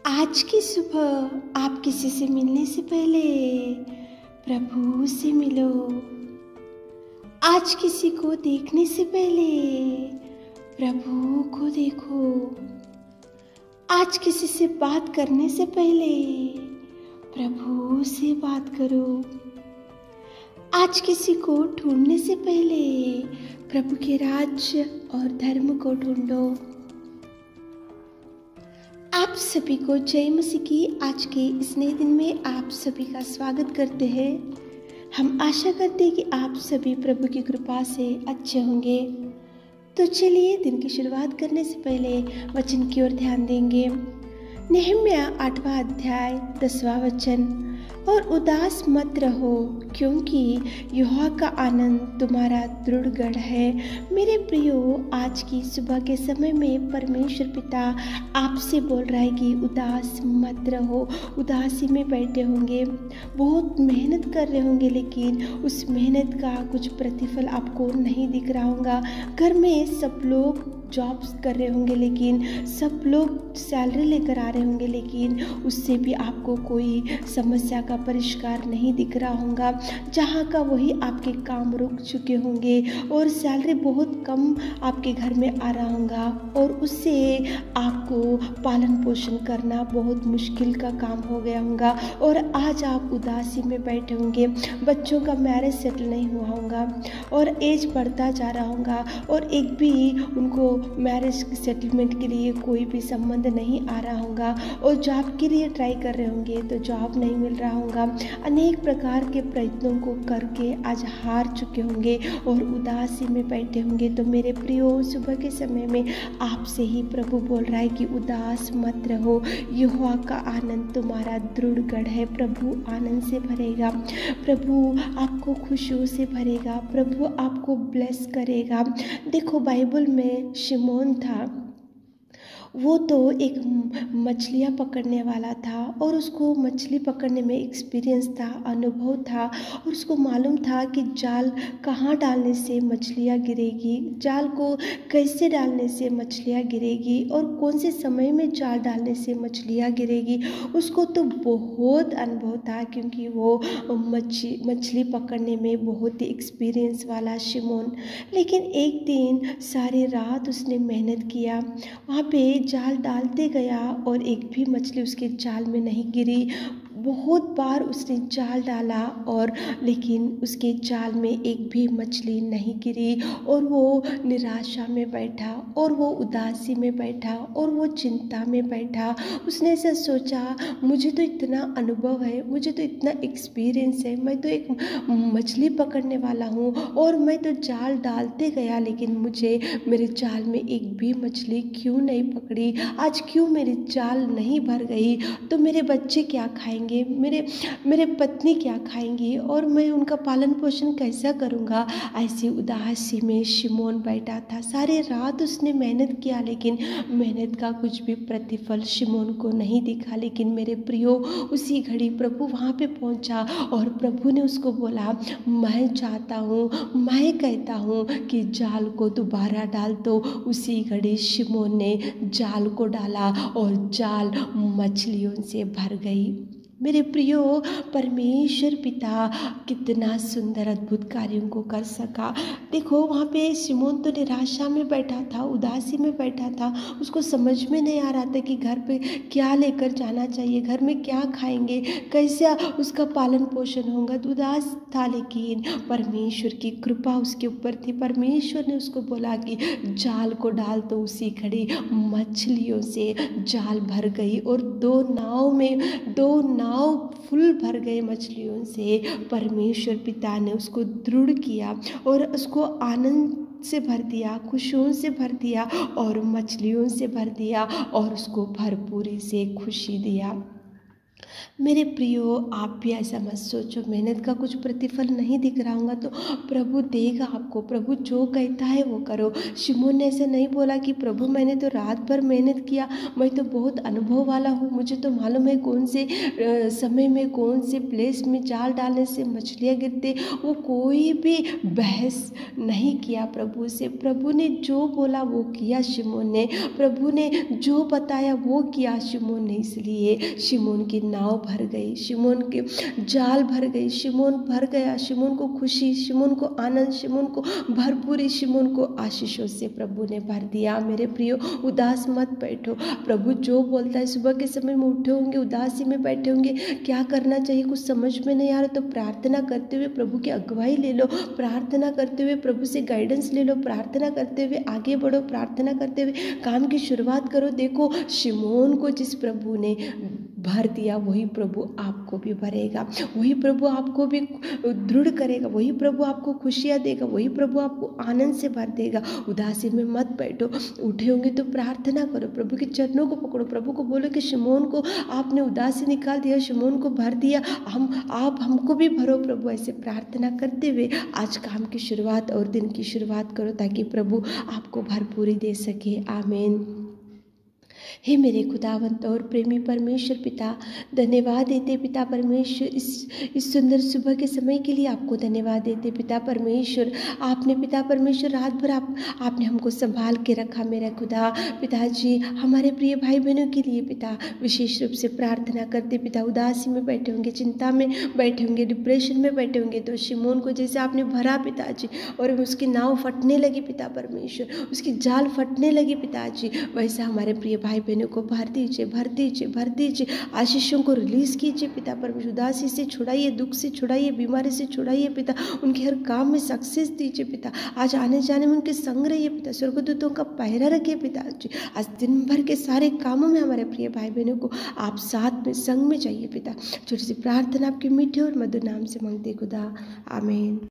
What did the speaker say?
आज की सुबह आप किसी से मिलने से पहले प्रभु से मिलो। आज किसी को देखने से पहले प्रभु को देखो। आज किसी से बात करने से पहले प्रभु से बात करो। आज किसी को ढूंढने से पहले प्रभु के राज्य और धर्म को ढूंढो। आप सभी को जय मसीह की आज के इस नए दिन में आप सभी का स्वागत करते हैं। हम आशा करते हैं कि आप सभी प्रभु की कृपा से अच्छे होंगे। तो चलिए दिन की शुरुआत करने से पहले वचन की ओर ध्यान देंगे। नहम्याह 8वां अध्याय 10वां वचन। और उदास मत रहो, क्योंकि यहोवा का आनंद तुम्हारा दृढ़ गढ़ है। मेरे प्रियो, आज की सुबह के समय में परमेश्वर पिता आपसे बोल रहा है कि उदास मत रहो। उदासी में बैठे होंगे, बहुत मेहनत कर रहे होंगे, लेकिन उस मेहनत का कुछ प्रतिफल आपको नहीं दिख रहा होगा। घर में सब लोग जॉब्स कर रहे होंगे, लेकिन सब लोग सैलरी लेकर आ रहे होंगे, लेकिन उससे भी आपको कोई समस्या का परिष्कार नहीं दिख रहा होगा। जहाँ का वही आपके काम रुक चुके होंगे और सैलरी बहुत कम आपके घर में आ रहा होगा और उससे आपको पालन पोषण करना बहुत मुश्किल का काम हो गया होगा। और आज आप उदासी में बैठे होंगे, बच्चों का मैरिज सेटल नहीं हुआ होगा और एज बढ़ता जा रहा होगा और एक भी उनको मैरिज सेटलमेंट के लिए कोई भी संबंध नहीं आ रहा होगा और जॉब के लिए ट्राई कर रहे होंगे तो जॉब नहीं मिल रहा होगा। अनेक प्रकार के प्रयत्नों को करके आज हार चुके होंगे और उदासी में बैठे होंगे। तो मेरे प्रियो, सुबह के समय में आपसे ही प्रभु बोल रहा है कि उदास मत रहो, यहोवा का आनंद तुम्हारा दृढ़ गढ़ है। प्रभु आनंद से भरेगा, प्रभु आपको खुशियों से भरेगा, प्रभु आपको ब्लेस करेगा। देखो, बाइबल में शिमोन था, वो तो एक मछलियाँ पकड़ने वाला था और उसको मछली पकड़ने में एक्सपीरियंस था, अनुभव था और उसको मालूम था कि जाल कहाँ डालने से मछलियाँ गिरेगी, जाल को कैसे डालने से मछलियाँ गिरेगी और कौन से समय में जाल डालने से मछलियाँ गिरेगी। उसको तो बहुत अनुभव था, क्योंकि वो मछली पकड़ने में बहुत ही एक्सपीरियंस वाला शिमोन। लेकिन एक दिन सारी रात उसने मेहनत किया, वहाँ पे जाल डालते गया और एक भी मछली उसके जाल में नहीं गिरी। बहुत बार उसने जाल डाला और लेकिन उसके जाल में एक भी मछली नहीं गिरी और वो निराशा में बैठा और वो उदासी में बैठा और वो चिंता में बैठा। उसने ऐसा सोचा, मुझे तो इतना अनुभव है, मुझे तो इतना एक्सपीरियंस है, मैं तो एक मछली पकड़ने वाला हूँ और मैं तो जाल डालते गया, लेकिन मुझे मेरे जाल में एक भी मछली क्यों नहीं पकड़ी, आज क्यों मेरी जाल नहीं भर गई, तो मेरे बच्चे क्या खाएंगे, मेरे पत्नी क्या खाएंगी और मैं उनका पालन पोषण कैसा करूँगा। ऐसी उदासी में शिमोन बैठा था। सारे रात उसने मेहनत किया, लेकिन मेहनत का कुछ भी प्रतिफल शिमोन को नहीं दिखा। लेकिन मेरे प्रियो, उसी घड़ी प्रभु वहाँ पे पहुँचा और प्रभु ने उसको बोला, मैं चाहता हूँ, मैं कहता हूँ कि जाल को दोबारा डाल दो। उसी घड़ी शिमोन ने जाल को डाला और जाल मछलियों से भर गई। मेरे प्रियो, परमेश्वर पिता कितना सुंदर अद्भुत कार्यों को कर सका। देखो, वहाँ पे शिमोन तो निराशा में बैठा था, उदासी में बैठा था, उसको समझ में नहीं आ रहा था कि घर पे क्या लेकर जाना चाहिए, घर में क्या खाएंगे, कैसे उसका पालन पोषण होगा। उदास था, लेकिन परमेश्वर की कृपा उसके ऊपर थी। परमेश्वर ने उसको बोला कि जाल को डाल, तो उसी घड़ी मछलियों से जाल भर गई और दो नाव फुल भर गए मछलियों से। परमेश्वर पिता ने उसको दृढ़ किया और उसको आनंद से भर दिया, खुशियों से भर दिया और मछलियों से भर दिया और उसको भरपूरी से खुशी दिया। मेरे प्रियो, आप भी ऐसा मत सोचो, मेहनत का कुछ प्रतिफल नहीं दिख रहा होगा तो प्रभु देगा आपको। प्रभु जो कहता है वो करो। शिमोन ने ऐसे नहीं बोला कि प्रभु मैंने तो रात भर मेहनत किया, मैं तो बहुत अनुभव वाला हूँ, मुझे तो मालूम है कौन से समय में कौन से प्लेस में जाल डालने से मछलियाँ गिरते। वो कोई भी बहस नहीं किया प्रभु से। प्रभु ने जो बोला वो किया शिमोन ने, प्रभु ने जो बताया वो किया शिमोन ने। इसलिए शिमोन की नाव भर गई, शिमोन के जाल भर गई, शिमोन भर गया। शिमोन को खुशी, शिमोन को आनंद, शिमोन को भरपूरी, शिमोन को आशीषों से प्रभु ने भर दिया। मेरे प्रियो, उदास मत बैठो। प्रभु जो बोलता है, सुबह के समय में उठे होंगे, उदासी में बैठे होंगे, क्या करना चाहिए कुछ समझ में नहीं आ रहा, तो प्रार्थना करते हुए प्रभु की अगुवाई ले लो, प्रार्थना करते हुए प्रभु से गाइडेंस ले लो, प्रार्थना करते हुए आगे बढ़ो, प्रार्थना करते हुए काम की शुरुआत करो। देखो, शिमोन को जिस प्रभु ने भर दिया वही प्रभु आपको भी भरेगा, वही प्रभु आपको भी दृढ़ करेगा, वही प्रभु आपको खुशियाँ देगा, वही प्रभु आपको आनंद से भर देगा। उदासी में मत बैठो, उठे होंगे तो प्रार्थना करो, प्रभु के चरणों को पकड़ो, प्रभु को बोलो कि शिमोन को आपने उदासी निकाल दिया, शिमोन को भर दिया, आप हमको भी भरो प्रभु। ऐसे प्रार्थना करते हुए आज काम की शुरुआत और दिन की शुरुआत करो ताकि प्रभु आपको भरपूरी दे सके। आमीन। हे मेरे खुदावंत और प्रेमी परमेश्वर पिता, धन्यवाद देते पिता परमेश्वर इस सुंदर सुबह के समय के लिए आपको धन्यवाद देते पिता परमेश्वर। आपने पिता परमेश्वर रात भर आपने हमको संभाल के रखा मेरा खुदा। पिताजी, हमारे प्रिय भाई बहनों के लिए पिता विशेष रूप से प्रार्थना करते पिता। उदासी में बैठे होंगे, चिंता में बैठे होंगे, डिप्रेशन में बैठे होंगे, तो शिमोन को जैसे आपने भरा पिताजी और उसकी नाव फटने लगी पिता परमेश्वर, उसकी जाल फटने लगी पिताजी, वैसा हमारे प्रिय भाई बहनों को भर दीजिए, भर दीजिए, भर दीजिए। आशीषों को रिलीज कीजिए पिता परमेश्वर। उदासी से छुड़ाइए, दुख से छुड़ाइए, बीमारी से छुड़ाइए पिता। उनके हर काम में सक्सेस दीजिए पिता। आज आने जाने में उनके संग रहिए पिता। स्वर्गदूतों का पहरा रखिए पिताजी। आज दिन भर के सारे कामों में हमारे प्रिय भाई बहनों को आप साथ में संग में चाहिए पिता। छोटी सी प्रार्थना आपके मीठे और मधुर नाम से मांगते खुदा, आमीन।